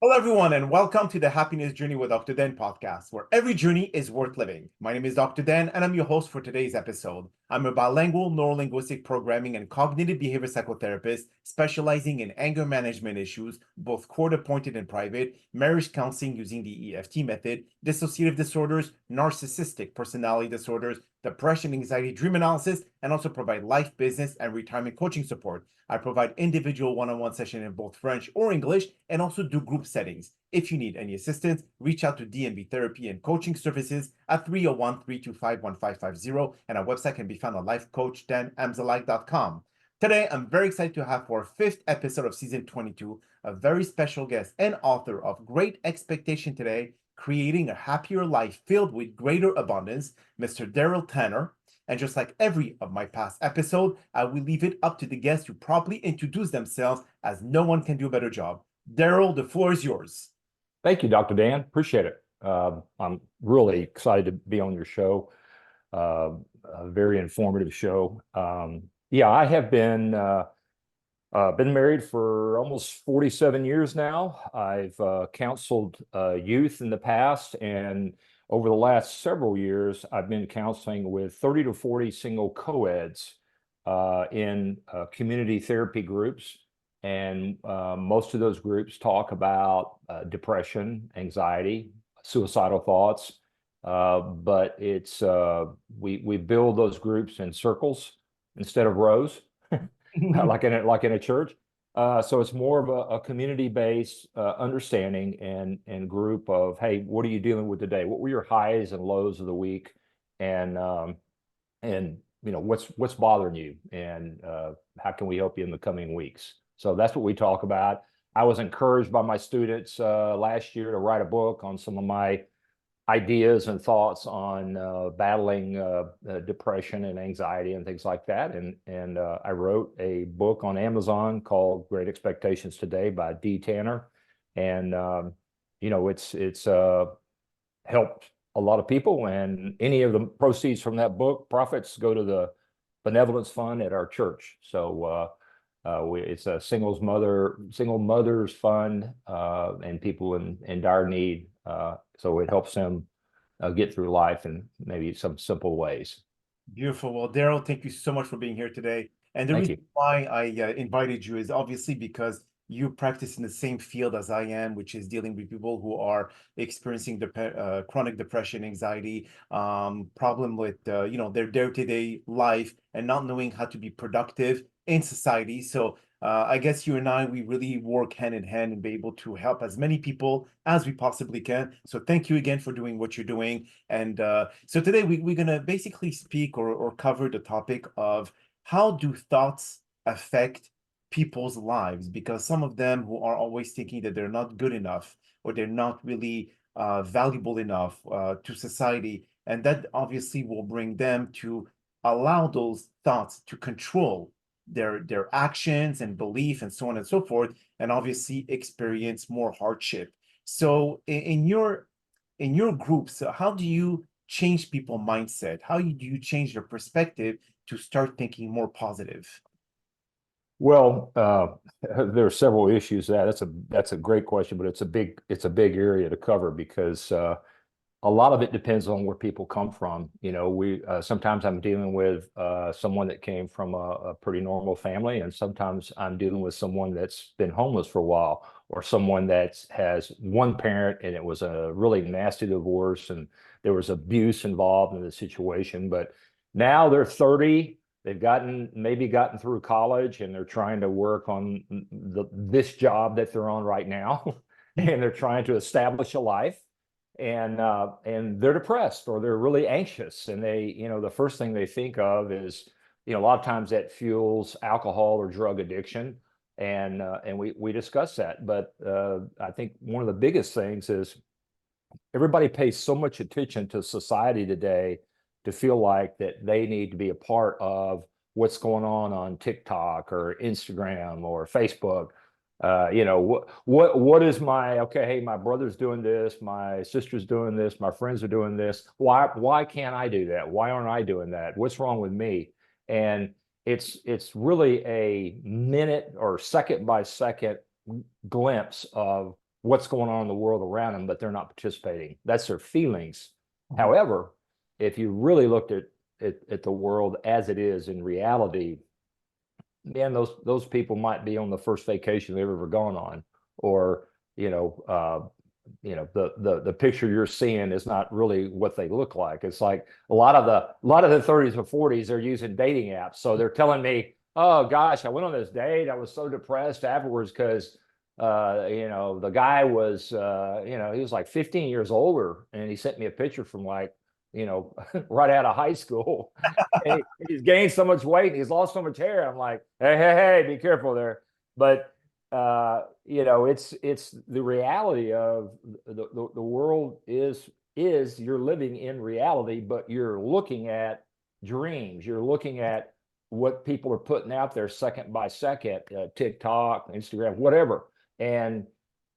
Hello, everyone, and welcome to the Happiness Journey with Dr. Dan podcast, where every journey is worth living. My name is Dr. Dan, and I'm your host for today's episode. I'm a bilingual neurolinguistic programming and cognitive behavior psychotherapist specializing in anger management issues, both court-appointed and private, marriage counseling using the EFT method, dissociative disorders, narcissistic personality disorders, depression, anxiety, dream analysis, and also provide life, business, and retirement coaching support. I provide individual one-on-one sessions in both French or English and also do group settings. If you need any assistance, reach out to DNB Therapy and Coaching Services at 301-325-1550, and our website can be found on lifecoach.drdanamzallag.com. Today, I'm very excited to have for our fifth episode of season 22, a very special guest and author of Great Expectation Today, Creating a Happier Life Filled with Greater Abundance, Mr. Darryl Tanner. And just like every of my past episodes, I will leave it up to the guests to properly introduce themselves, as no one can do a better job. Darryl, the floor is yours. Thank you, Dr. Dan. Appreciate it. I'm really excited to be on your show. A very informative show. I have been married for almost 47 years now. I've counseled youth in the past, and over the last several years, I've been counseling with 30 to 40 single co-eds in community therapy groups. And most of those groups talk about depression, anxiety, suicidal thoughts. But it's we build those groups in circles instead of rows, like in a church. So it's more of a community-based understanding and group of, hey, what are you dealing with today? What were your highs and lows of the week? And what's bothering you? And how can we help you in the coming weeks? So that's what we talk about. I was encouraged by my students last year to write a book on some of my ideas and thoughts on battling depression and anxiety and things like that. And I wrote a book on Amazon called Great Expectations Today by Tanner. And, it's helped a lot of people. And any of the proceeds from that book, profits, go to the benevolence fund at our church. So it's a single mothers fund and people in dire need. So it helps them get through life in maybe some simple ways. Beautiful. Well, Darryl, thank you so much for being here today. And the reason why I invited you is obviously because you practice in the same field as I am, which is dealing with people who are experiencing chronic depression, anxiety, problem with their day-to-day life and not knowing how to be productive in society. So I guess you and I, we really work hand in hand and be able to help as many people as we possibly can. So thank you again for doing what you're doing. And so today we're going to basically speak or cover the topic of how do thoughts affect people's lives, because some of them who are always thinking that they're not good enough or they're not really valuable enough to society, and that obviously will bring them to allow those thoughts to control their actions and belief and so on and so forth, and obviously experience more hardship. So in your groups, how do you change people's mindset? How do you change their perspective to start thinking more positive? Well, there are several issues. That's a great question, but it's a big area to cover because a lot of it depends on where people come from. We sometimes I'm dealing with someone that came from a pretty normal family, and sometimes I'm dealing with someone that's been homeless for a while, or someone that has one parent and it was a really nasty divorce and there was abuse involved in the situation. But now they're 30. They've maybe gotten through college and they're trying to work on this job that they're on right now, and they're trying to establish a life. And they're depressed or they're really anxious, and they, the first thing they think of is, a lot of times that fuels alcohol or drug addiction, and we discuss that. But I think one of the biggest things is everybody pays so much attention to society today to feel like that they need to be a part of what's going on TikTok or Instagram or Facebook. What is hey, my brother's doing this, my sister's doing this, my friends are doing this. Why can't I do that? Why aren't I doing that? What's wrong with me? And it's really a minute or second by second glimpse of what's going on in the world around them, but they're not participating. That's their feelings. Mhm. However, if you really looked at the world as it is in reality, man, those people might be on the first vacation they've ever gone on, or the picture you're seeing is not really what they look like. It's like a lot of the 30s or 40s are using dating apps, so they're telling me, oh gosh, I went on this date, I was so depressed afterwards because the guy was he was like 15 years older, and he sent me a picture from like right out of high school. And he's gained so much weight and he's lost so much hair. I'm like, hey, be careful there. But it's the reality of the world is you're living in reality, but you're looking at dreams. You're looking at what people are putting out there second by second, TikTok, Instagram, whatever. And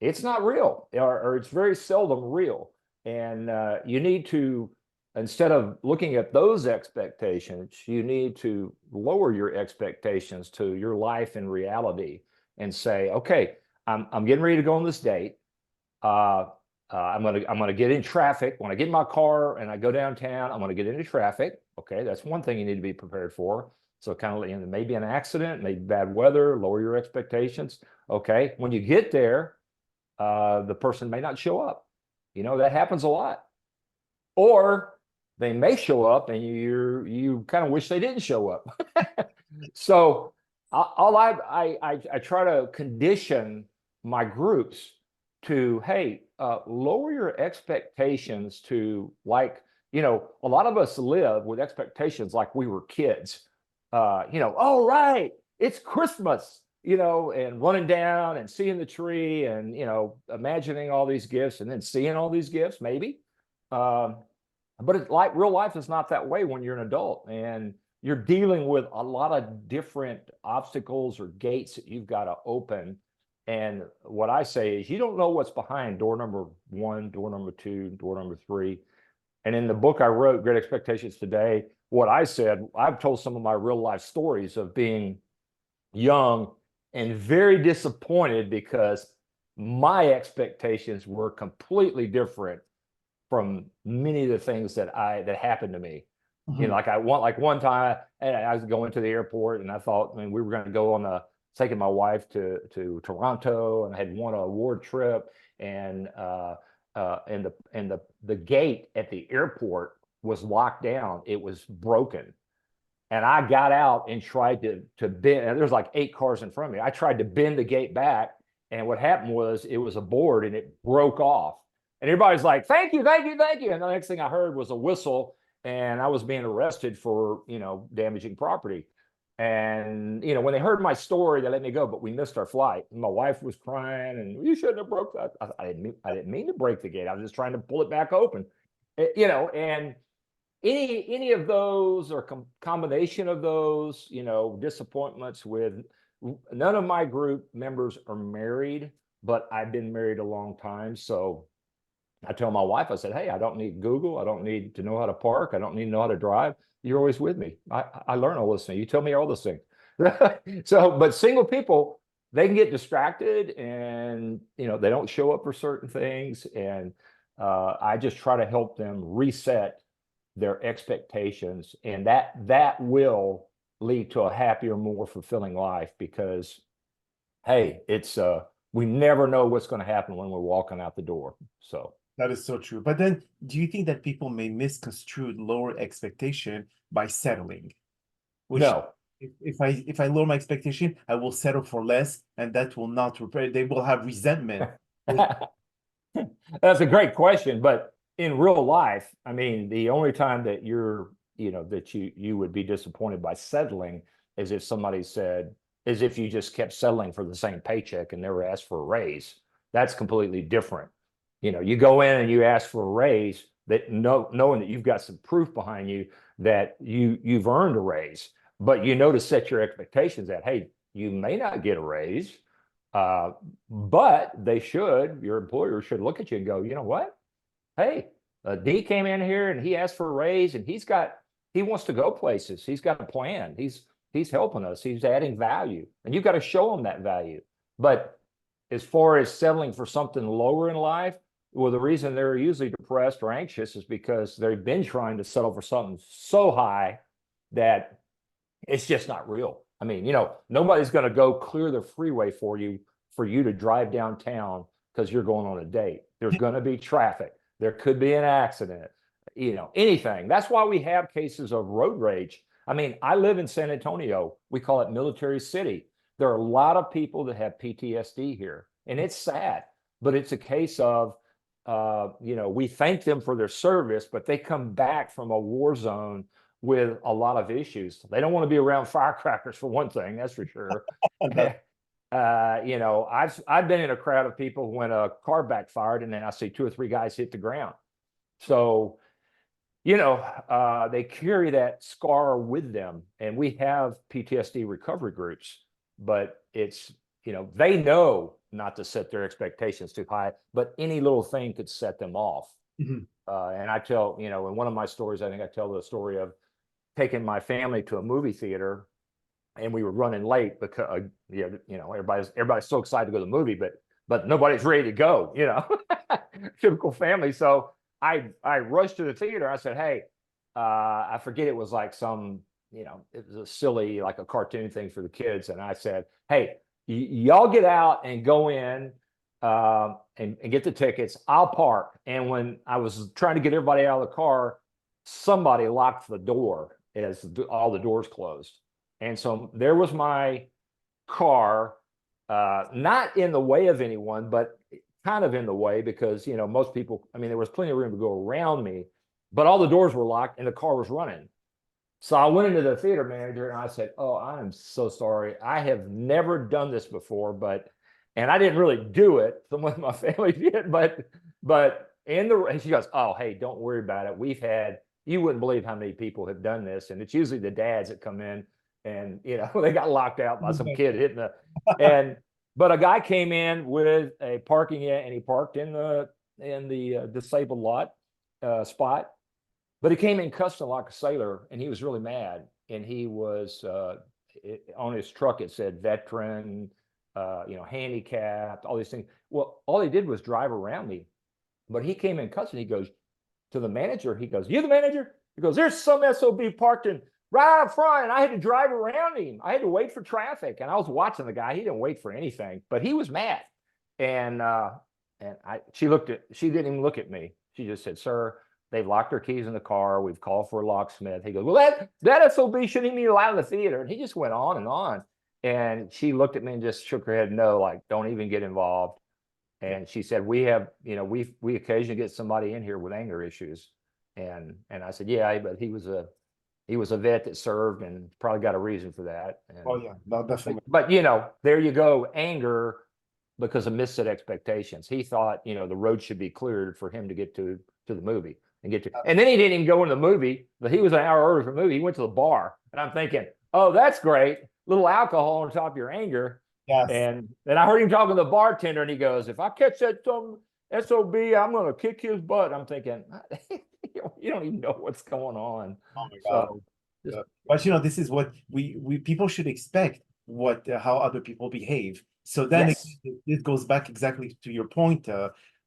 it's not real, or it's very seldom real. And you need to, instead of looking at those expectations, you need to lower your expectations to your life in reality and say, okay, I'm getting ready to go on this date. I'm gonna get in traffic. When I get in my car and I go downtown, I'm gonna get into traffic. Okay, that's one thing you need to be prepared for. So kind of maybe an accident, maybe bad weather, lower your expectations. Okay, when you get there, the person may not show up. That happens a lot. Or they may show up and you kind of wish they didn't show up. So I try to condition my groups to, hey, lower your expectations to, like, a lot of us live with expectations like we were kids. Oh, right, it's Christmas, and running down and seeing the tree and, imagining all these gifts and then seeing all these gifts, maybe. But it's like real life is not that way when you're an adult, and you're dealing with a lot of different obstacles or gates that you've got to open. And what I say is, you don't know what's behind door number 1, door number 2, door number 3. And in the book I wrote, Great Expectations Today, what I said, I've told some of my real life stories of being young and very disappointed because my expectations were completely different from many of the things that happened to me. Mhm. Like one time, and I was going to the airport, and I thought, we were going to go on taking my wife to Toronto, and I had won an award trip, and the gate at the airport was locked down. It was broken. And I got out and tried to bend, and there's like 8 cars in front of me. I tried to bend the gate back, and what happened was it was a board and it broke off. And everybody's like, thank you, thank you, thank you. And the next thing I heard was a whistle, and I was being arrested for, damaging property. And, when they heard my story, they let me go, but we missed our flight. And my wife was crying, and you shouldn't have broke that. I didn't mean to break the gate. I was just trying to pull it back open, and any of those, or combination of those, disappointments with, none of my group members are married, but I've been married a long time. So I tell my wife, I said, hey, I don't need Google. I don't need to know how to park. I don't need to know how to drive. You're always with me. I learn all this thing. You tell me all this thing. So, but single people, they can get distracted, and, they don't show up for certain things. And I just try to help them reset their expectations, and that will lead to a happier, more fulfilling life, because, hey, it's we never know what's going to happen when we're walking out the door. So That is so true. But then, do you think that people may misconstrue lower expectation by settling? Which, no. if I lower my expectation, I will settle for less, and that will not repair. They will have resentment. That's a great question, but in real life, the only time that you would be disappointed by settling is if somebody said, is if you just kept settling for the same paycheck and never asked for a raise. That's completely different. You go in and you ask for a raise, that knowing that you've got some proof behind you that you've earned a raise, but to set your expectations at, hey, you may not get a raise. But your employer should look at you and go, you know what? Hey, D came in here and he asked for a raise, and he wants to go places. He's got a plan. He's helping us. He's adding value, and you've got to show him that value. But as far as settling for something lower in life, well, the reason they're usually depressed or anxious is because they've been trying to settle for something so high that it's just not real. I mean, nobody's going to go clear the freeway for you to drive downtown because you're going on a date. There's going to be traffic. There could be an accident, anything. That's why we have cases of road rage. I mean, I live in San Antonio. We call it Military City. There are a lot of people that have PTSD here, and it's sad, but it's a case of, we thank them for their service, but they come back from a war zone with a lot of issues. They don't want to be around firecrackers, for one thing, that's for sure. I've been in a crowd of people when a car backfired, and then I see 2 or 3 guys hit the ground. So, they carry that scar with them, and we have PTSD recovery groups, but it's, they know not to set their expectations too high, but any little thing could set them off. And I tell, in one of my stories, I think I tell the story of taking my family to a movie theater, and we were running late because everybody's so excited to go to the movie, but nobody's ready to go, typical family. So I rushed to the theater. I said, hey, I forget, it was like some, it was a silly, like a cartoon thing for the kids. And I said, hey, y'all get out and go in and get the tickets. I'll park. And when I was trying to get everybody out of the car, somebody locked the door as all the doors closed. And so there was my car, not in the way of anyone, but kind of in the way, because, most people, I mean, there was plenty of room to go around me, but all the doors were locked and the car was running. So I went into the theater manager and I said, oh, I am so sorry. I have never done this before, and I didn't really do it. Someone in my family did, and she goes, oh, hey, don't worry about it. You wouldn't believe how many people have done this. And it's usually the dads that come in and, they got locked out by some kid hitting but a guy came in with a parking, and he parked in the disabled lot spot. But he came in cussing like a sailor, and he was really mad. And he was on his truck, it said veteran, handicapped, all these things. Well, all he did was drive around me. But he came in cussing. He goes to the manager. He goes, "You the manager?" He goes, "There's some SOB parked in right out front, and I had to drive around him. I had to wait for traffic." And I was watching the guy. He didn't wait for anything, but he was mad. And she didn't even look at me. She just said, "Sir, they've locked their keys in the car. We've called for a locksmith." He goes, "Well, that SOB shouldn't even be allowed in the theater." And he just went on and on. And she looked at me and just shook her head, no, like, don't even get involved. And she said, we occasionally get somebody in here with anger issues. And I said, yeah, but he was a vet that served and probably got a reason for that. And, oh yeah, no, definitely. But there you go, anger because of misset expectations. He thought, the road should be cleared for him to get to the movie and and then he didn't even go in the movie, but he was an hour early for the movie. He went to the bar, and I'm thinking, oh, that's great. Little alcohol on top of your anger. Yes. And then I heard him talking to the bartender, and he goes, "If I catch that SOB, I'm going to kick his butt." I'm thinking, you don't even know what's going on. Oh my God. So, but this is what we people should expect, how other people behave. So then yes. it goes back exactly to your point,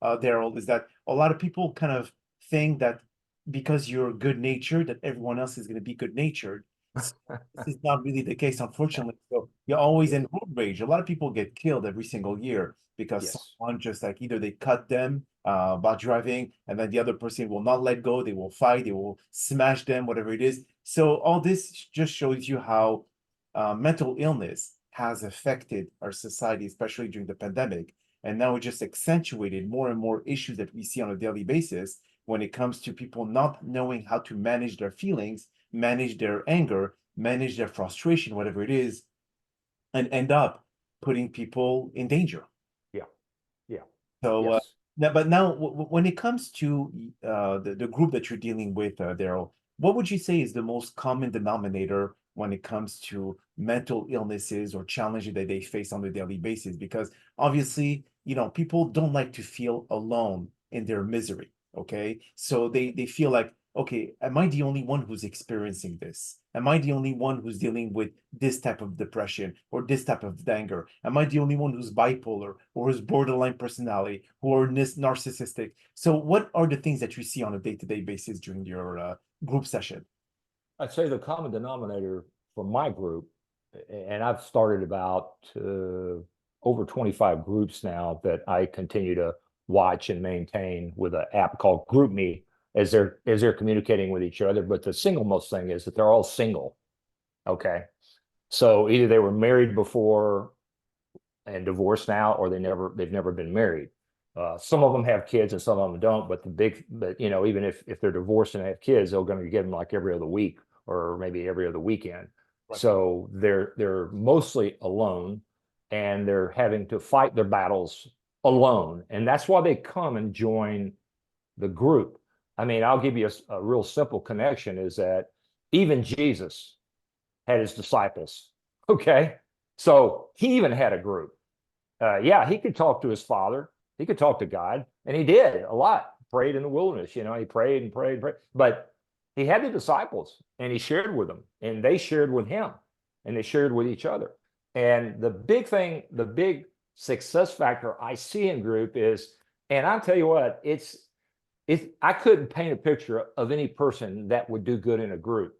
Darryl, is that a lot of people kind of think that because you're good natured, that everyone else is going to be good natured. So this is not really the case, unfortunately. So you're always in road rage. A lot of people get killed every single year because someone just like either they cut them about driving, and then the other person will not let go. They will fight. They will smash them, whatever it is. So all this just shows you how mental illness has affected our society, especially during the pandemic. And now it just accentuated more and more issues that we see on a daily basis when it comes to people not knowing how to manage their feelings, manage their anger, manage their frustration, whatever it is, and end up putting people in danger. Yeah. So, now, when it comes to the group that you're dealing with, Darryl, what would you say is the most common denominator when it comes to mental illnesses or challenges that they face on a daily basis? Because obviously, people don't like to feel alone in their misery. Okay, so they feel like, okay, am I the only one who's experiencing this? Am I the only one who's dealing with this type of depression or this type of anger? Am I the only one who's bipolar or who's borderline personality or narcissistic? So what are the things that you see on a day-to-day basis during your group session? I'd say the common denominator for my group, and I've started about over 25 groups now that I continue to watch and maintain with an app called GroupMe as they're communicating with each other. But the single most thing is that they're all single. Okay. So either they were married before and divorced now, or they've never been married. Some of them have kids and some of them don't, but even if they're divorced and have kids, they're going to get them like every other week or maybe every other weekend. Right. So they're mostly alone, and they're having to fight their battles alone. And that's why they come and join the group. I mean, I'll give you a real simple connection is that even Jesus had his disciples. Okay. So he even had a group. Yeah, he could talk to his father. He could talk to God, and he did a lot. Prayed in the wilderness, he prayed and prayed and prayed. But he had the disciples, and he shared with them, and they shared with him, and they shared with each other. And the big success factor I see in group is, and I'll tell you what, I couldn't paint a picture of any person that would do good in a group.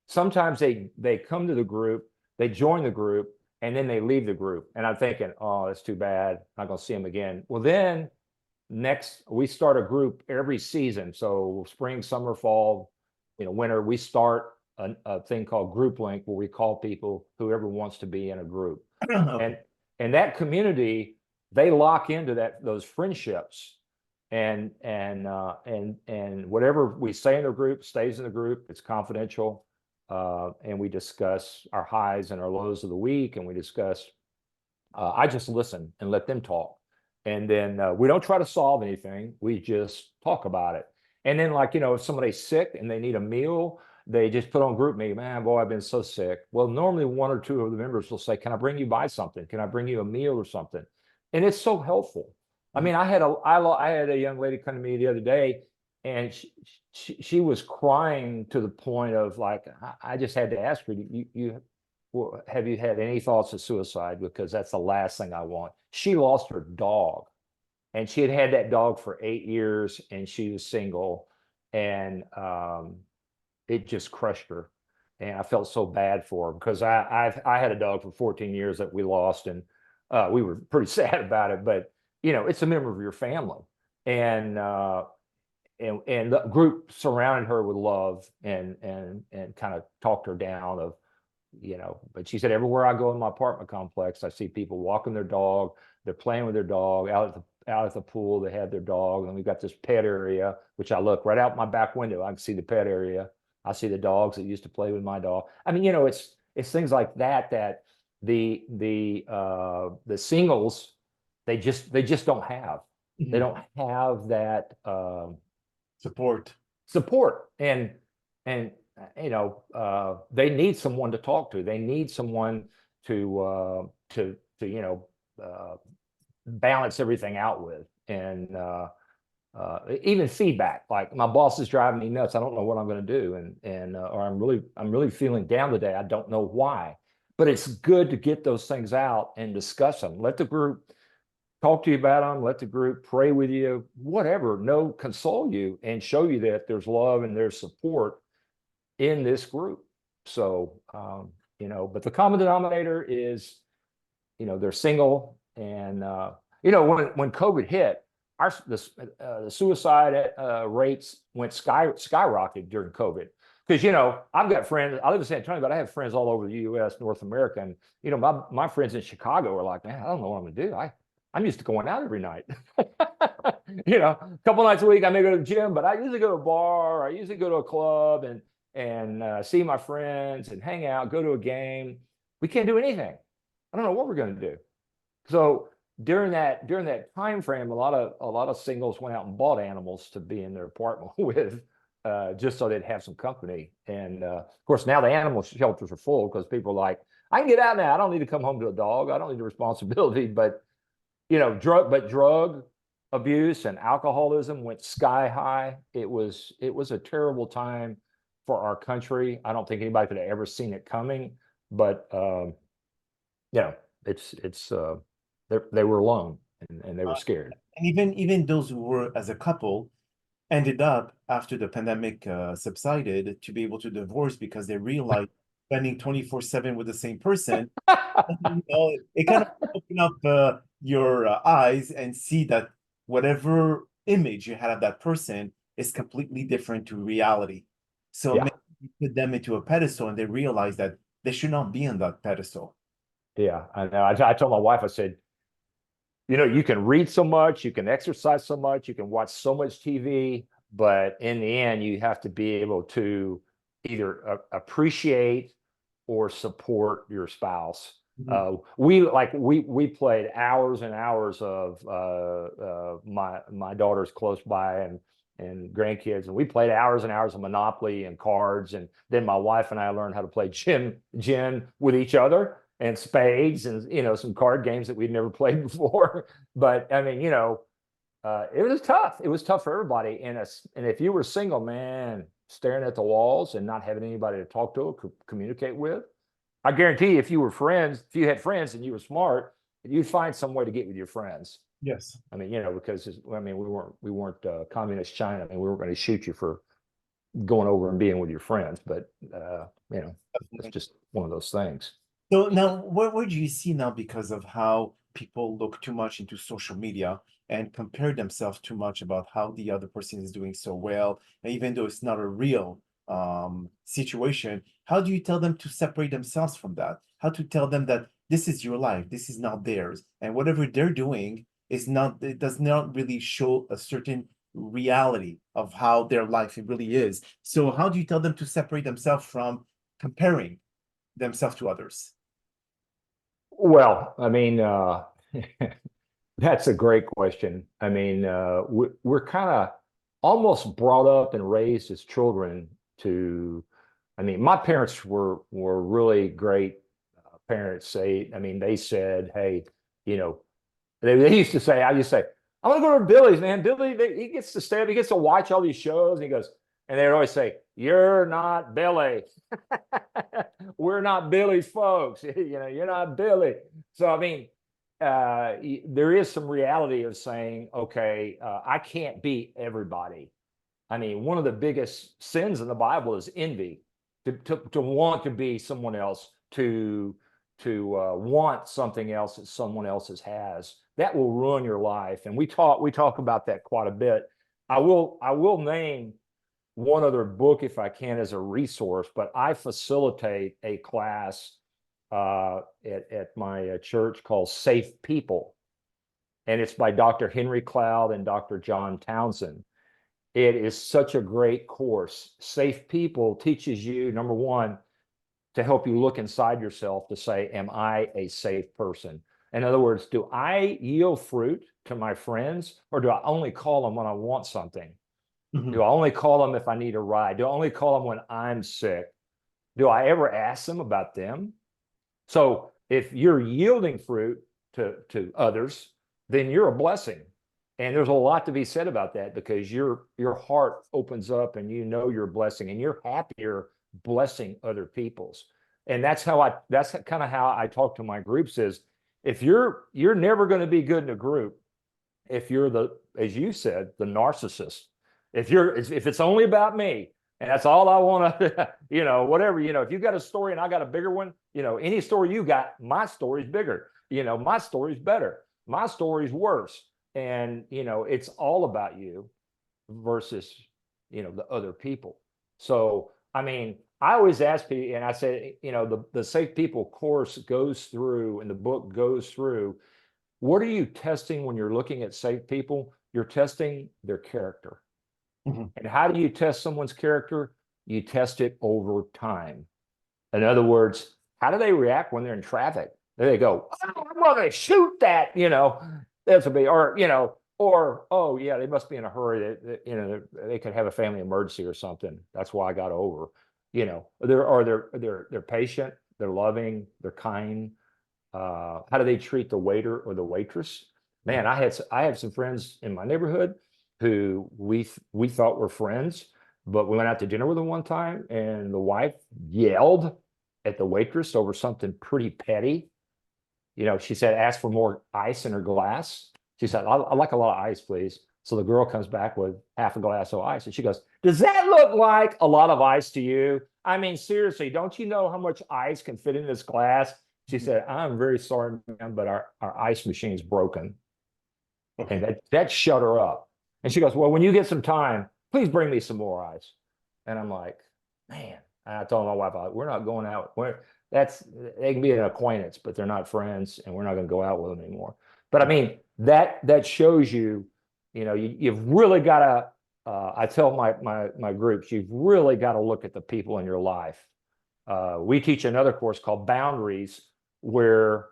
Sometimes they come to the group, they join the group, and then they leave the group. And I'm thinking, oh, that's too bad. I'm not going to see them again. Well, then we start a group every season. So spring, summer, fall, winter, we start a thing called Group Link, where we call people, whoever wants to be in a group. Okay. And that community, they lock into those friendships. And whatever we say in the group stays in the group. It's confidential. And we discuss our highs and our lows of the week, and we discuss, I just listen and let them talk. And then we don't try to solve anything. We just talk about it. And then, if somebody's sick and they need a meal, they just put on GroupMe, man, boy, I've been so sick. Well, normally one or two of the members will say, can I bring you by something? Can I bring you a meal or something? And it's so helpful. I mean, I had a young lady come to me the other day, and she was crying to the point of I just had to ask her, have you had any thoughts of suicide? Because that's the last thing I want. She lost her dog, and she had that dog for 8 years, and she was single, and it just crushed her. And I felt so bad for her, because I had a dog for 14 years that we lost, and we were pretty sad about it. But it's a member of your family, and the group surrounded her with love and kind of talked her down of, but she said, everywhere I go in my apartment complex, I see people walking their dog, they're playing with their dog out at the pool, they have their dog, and we've got this pet area, which I look right out my back window, I can see the pet area, I see the dogs that used to play with my dog. I mean, it's things like that the singles, they just don't have. Mm-hmm. They don't have that support, and they need someone to talk to. They need someone to balance everything out with, and even feedback. Like, my boss is driving me nuts, I don't know what I'm going to do, or I'm really feeling down today, I don't know why. But it's good to get those things out and discuss them. Let the group talk to you about them. Let the group pray with you, whatever. Console you and show you that there's love and there's support in this group. So, but the common denominator is, they're single. And, when COVID hit, the suicide rates went skyrocketed during COVID. Because, I've got friends, I live in San Antonio, but I have friends all over the U.S., North America. And, my friends in Chicago are like, man, I don't know what I'm going to do. I'm used to going out every night. A couple nights a week, I may go to the gym, but I usually go to a bar. I usually go to a club and see my friends and hang out, go to a game. We can't do anything. I don't know what we're going to do. So during that time frame, a lot of singles went out and bought animals to be in their apartment with, just so they'd have some company. And of course, now the animal shelters are full, because people are like, I can get out now. I don't need to come home to a dog. I don't need the responsibility. But drug abuse and alcoholism went sky high. It was a terrible time for our country. I don't think anybody could have ever seen it coming, but they were alone, and they were scared. And even those who were as a couple ended up, after the pandemic subsided, to be able to divorce because they realized spending 24/7 with the same person, it kind of open up your eyes and see that whatever image you had of that person is completely different to reality. So Yeah. maybe you put them into a pedestal and they realize that they should not be on that pedestal. Yeah, I know. I told my wife, I said, you can read so much, you can exercise so much, you can watch so much TV, but in the end, you have to be able to either appreciate or support your spouse. We played hours and hours of my daughter's close by and grandkids, and we played hours and hours of Monopoly and cards, and then my wife and I learned how to play gin with each other, and spades, and some card games that we'd never played before. But I mean, it was tough. It was tough for everybody. And if you were single, man, staring at the walls and not having anybody to talk to or communicate with, I guarantee you, if you had friends and you were smart, you'd find some way to get with your friends. Yes. I mean, because we weren't communist China. I mean, we weren't going to shoot you for going over and being with your friends, but it's just one of those things. So now, where do you see now, because of how people look too much into social media and compare themselves too much about how the other person is doing so well, and even though it's not a real situation, how do you tell them to separate themselves from that? How to tell them that this is your life, this is not theirs, and whatever they're doing it does not really show a certain reality of how their life it really is. So how do you tell them to separate themselves from comparing themselves to others? Well, I mean, that's a great question. I mean, we're kind of almost brought up and raised as children to, I mean, my parents were really great parents. They said, hey, they used to say, I used to say, I'm gonna go to Billy's, man. Billy, he gets to stay up, he gets to watch all these shows. And he goes, and they'd always say, you're not Billy. We're not Billy's folks. You're not Billy. So, I mean, there is some reality of saying, okay, I can't be everybody. I mean, one of the biggest sins in the Bible is envy, to want to be someone else, to want something else that someone else's has. That will ruin your life. And we talk about that quite a bit. I will name one other book if I can as a resource, but I facilitate a class at my church called Safe People, and it's by Dr. Henry Cloud and Dr. John Townsend. It is such a great course. Safe People teaches you, number one, to help you look inside yourself to say, am I a safe person? In other words, do I yield fruit to my friends, or do I only call them when I want something? Do I only call them if I need a ride? Do I only call them when I'm sick? Do I ever ask them about them? So if you're yielding fruit to others, then you're a blessing. And there's a lot to be said about that, because your heart opens up and you're a blessing, and you're happier blessing other people's. And that's kind of how I talk to my groups is, if you're never going to be good in a group if you're as you said, the narcissist. If it's only about me and that's all I want to, whatever, if you got a story and I got a bigger one, any story you got, my story's bigger, my story's better, my story's worse. And, it's all about you versus, the other people. So, I mean, I always ask people, and I say, the Safe People course goes through, and the book goes through, what are you testing when you're looking at safe people? You're testing their character. And how do you test someone's character? You test it over time. In other words, how do they react when they're in traffic? They go, oh, I'm going to shoot that, that's a big, or, oh yeah, they must be in a hurry. They could have a family emergency or something. That's why I got over, they're patient, they're loving, they're kind. How do they treat the waiter or the waitress? man, I have some friends in my neighborhood who we thought were friends, but we went out to dinner with them one time, and the wife yelled at the waitress over something pretty petty. She said, ask for more ice in her glass. She said, I like a lot of ice, please. So the girl comes back with half a glass of ice, and she goes, does that look like a lot of ice to you? I mean, seriously, don't you know how much ice can fit in this glass? She said, I'm very sorry, ma'am, but our ice machine's broken. Okay. And that shut her up. And she goes, well, when you get some time, please bring me some more ice. And I'm like, man, I told my wife, we're not going out. They can be an acquaintance, but they're not friends, and we're not going to go out with them anymore. But I mean, that shows you, you've really got to, I tell my groups, you've really got to look at the people in your life. We teach another course called Boundaries, where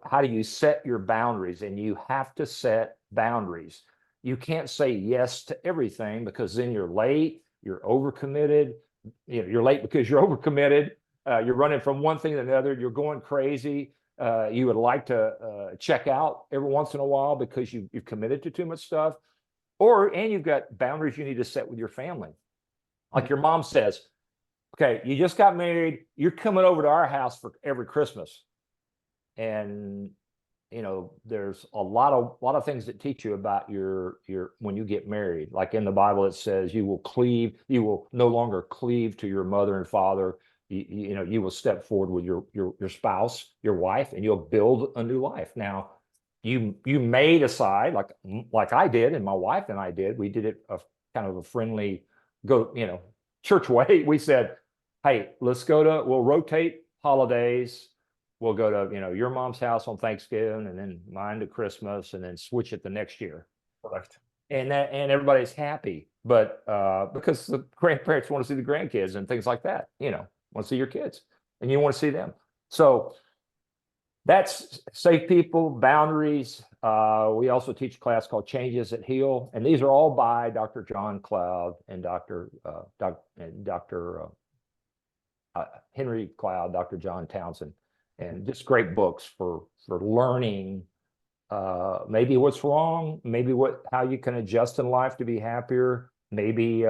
how do you set your boundaries? And you have to set boundaries. You can't say yes to everything, because then you're late, you're overcommitted. You're late because you're overcommitted. You're running from one thing to another. You're going crazy. You would like to check out every once in a while because you've committed to too much stuff. And you've got boundaries you need to set with your family. Like your mom says, okay, you just got married. You're coming over to our house for every Christmas. And there's a lot of things that teach you about your when you get married. Like in the Bible, it says you will no longer cleave to your mother and father. You will step forward with your spouse, your wife, and you'll build a new life. Now, you may decide, like I did, and my wife and I did. We did it kind of a friendly church way. We said, hey, we'll rotate holidays. We'll go to, your mom's house on Thanksgiving, and then mine to Christmas, and then switch it the next year. Correct. And everybody's happy, but because the grandparents want to see the grandkids and things like that, want to see your kids, and you want to see them. So that's safe people, boundaries. We also teach a class called Changes That Heal, and these are all by Dr. John Cloud and Dr. Henry Cloud, Dr. John Townsend. And just great books for learning maybe what's wrong, maybe how you can adjust in life to be happier, maybe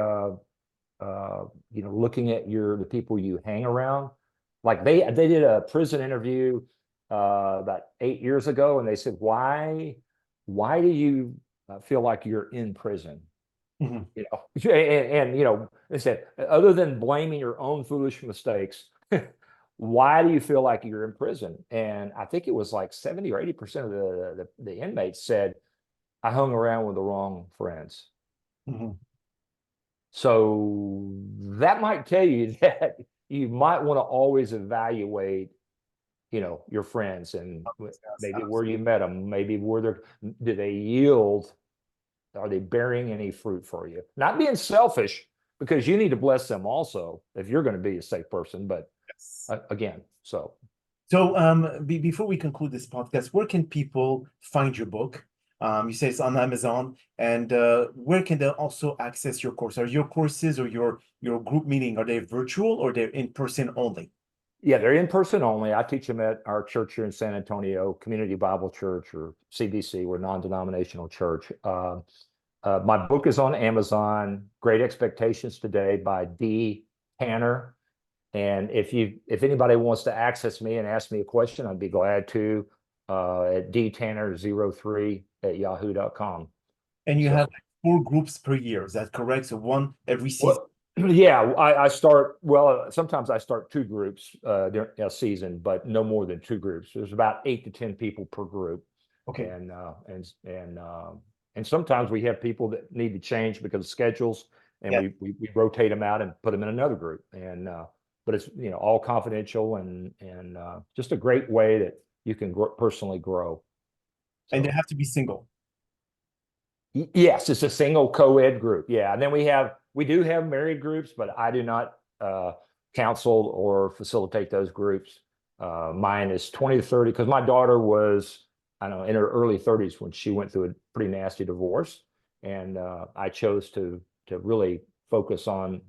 looking at the people you hang around. Like they did a prison interview about 8 years ago, and they said, why do you feel like you're in prison? Mm-hmm. They said, other than blaming your own foolish mistakes, why do you feel like you're in prison? And I think it was like 70 or 80% of the inmates said, I hung around with the wrong friends. Mm-hmm. So that might tell you that you might want to always evaluate, your friends, and maybe where you met them, maybe do they yield? Are they bearing any fruit for you? Not being selfish, because you need to bless them also if you're going to be a safe person. But again, so before we conclude this podcast, where can people find your book? You say it's on Amazon, and where can they also access your course? Are your courses or your group meeting, are they virtual or they're in person only? Yeah, they're in person only. I teach them at our church here in San Antonio, Community Bible Church, or CBC. We're a non-denominational church. My book is on Amazon. Great Expectations Today by D. Tanner. And if anybody wants to access me and ask me a question, I'd be glad to at dtanner03@yahoo.com. And you have 4 groups per year, is that correct? So one every season? Well, yeah, I start, sometimes I start 2 groups during a season, but no more than 2 groups. There's about 8 to 10 people per group. Okay. And sometimes we have people that need to change because of schedules, and we rotate them out and put them in another group. And but it's all confidential, and just a great way that you can personally grow. So, and they have to be single. Yes, it's a single co-ed group. Yeah, and then we do have married groups, but I do not counsel or facilitate those groups. Mine is 20 to 30, because my daughter was, I don't know, in her early 30s when she went through a pretty nasty divorce, and I chose to really focus on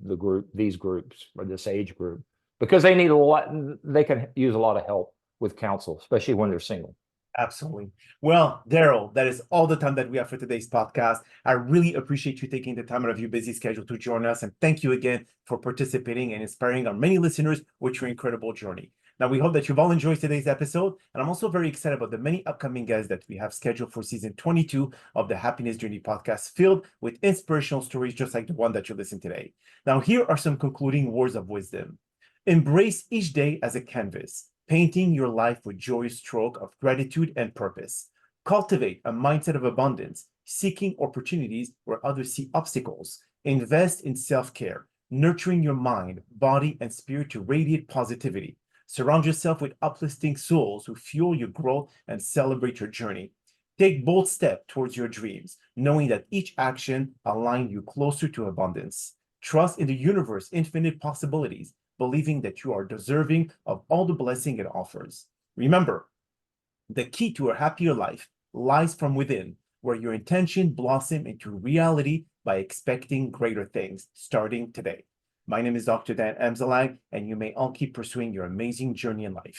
these groups, or this age group, because they need a lot. They can use a lot of help with counsel, especially when they're single. Absolutely. Well, Darryl, that is all the time that we have for today's podcast. I really appreciate you taking the time out of your busy schedule to join us. And thank you again for participating and inspiring our many listeners with your incredible journey. Now, we hope that you've all enjoyed today's episode. And I'm also very excited about the many upcoming guests that we have scheduled for season 22 of the Happiness Journey podcast, filled with inspirational stories just like the one that you listened today. Now, here are some concluding words of wisdom. Embrace each day as a canvas, painting your life with joyous stroke of gratitude and purpose. Cultivate a mindset of abundance, seeking opportunities where others see obstacles. Invest in self-care, nurturing your mind, body, and spirit to radiate positivity. Surround yourself with uplifting souls who fuel your growth and celebrate your journey. Take bold steps towards your dreams, knowing that each action aligns you closer to abundance. Trust in the universe's infinite possibilities, believing that you are deserving of all the blessing it offers. Remember, the key to a happier life lies from within, where your intention blossom into reality by expecting greater things starting today. My name is Dr. Dan Amzallag, and you may all keep pursuing your amazing journey in life.